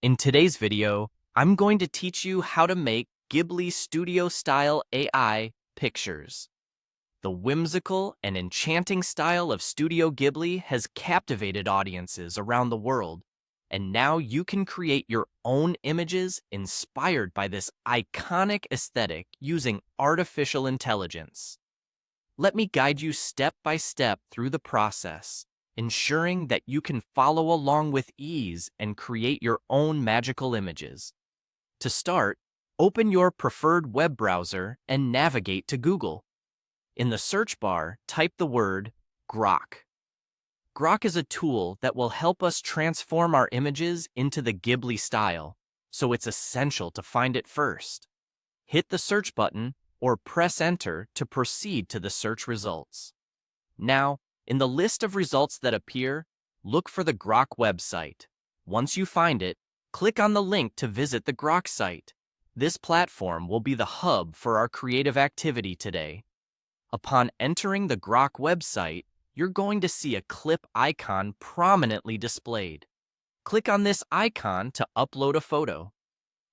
In today's video, I'm going to teach you how to make Ghibli studio-style AI pictures. The whimsical and enchanting style of Studio Ghibli has captivated audiences around the world, and now you can create your own images inspired by this iconic aesthetic using artificial intelligence. Let me guide you step by step through the process, ensuring that you can follow along with ease and create your own magical images. To start, open your preferred web browser and navigate to Google. In the search bar, type the word Grok. Grok is a tool that will help us transform our images into the Ghibli style, so it's essential to find it first. Hit the search button or press enter to proceed to the search results. Now, in the list of results that appear, look for the Grok website. Once you find it, click on the link to visit the Grok site. This platform will be the hub for our creative activity today. Upon entering the Grok website, you're going to see a clip icon prominently displayed. Click on this icon to upload a photo.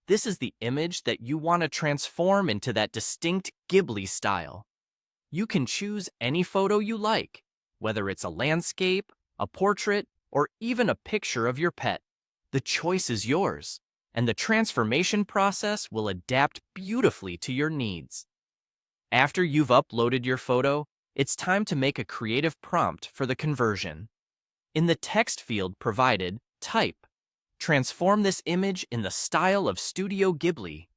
This is the image that you want to transform into that distinct Ghibli style. You can choose any photo you like, whether it's a landscape, a portrait, or even a picture of your pet. The choice is yours, and the transformation process will adapt beautifully to your needs. After you've uploaded your photo, it's time to make a creative prompt for the conversion. In the text field provided, type, "Transform this image in the style of Studio Ghibli."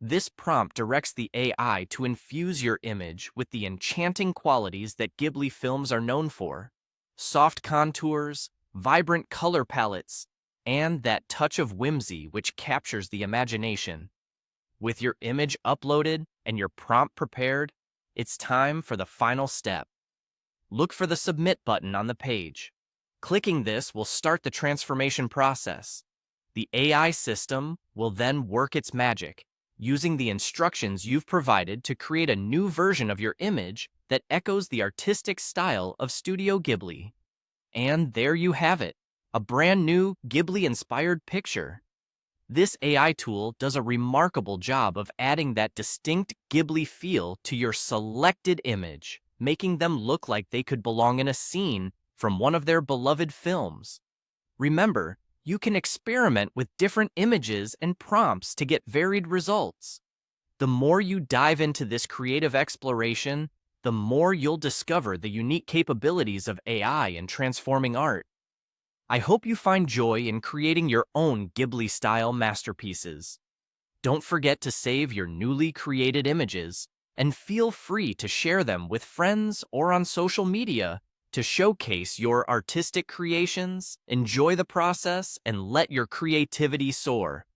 This prompt directs the AI to infuse your image with the enchanting qualities that Ghibli films are known for: soft contours, vibrant color palettes, and that touch of whimsy which captures the imagination. With your image uploaded and your prompt prepared, it's time for the final step. Look for the Submit button on the page. Clicking this will start the transformation process. The AI system will then work its magic, using the instructions you've provided to create a new version of your image that echoes the artistic style of Studio Ghibli. And there you have it, a brand new Ghibli-inspired picture. This AI tool does a remarkable job of adding that distinct Ghibli feel to your selected image, making them look like they could belong in a scene from one of their beloved films. Remember, you can experiment with different images and prompts to get varied results. The more you dive into this creative exploration, the more you'll discover the unique capabilities of AI in transforming art. I hope you find joy in creating your own Ghibli-style masterpieces. Don't forget to save your newly created images, and feel free to share them with friends or on social media to showcase your artistic creations. Enjoy the process and let your creativity soar.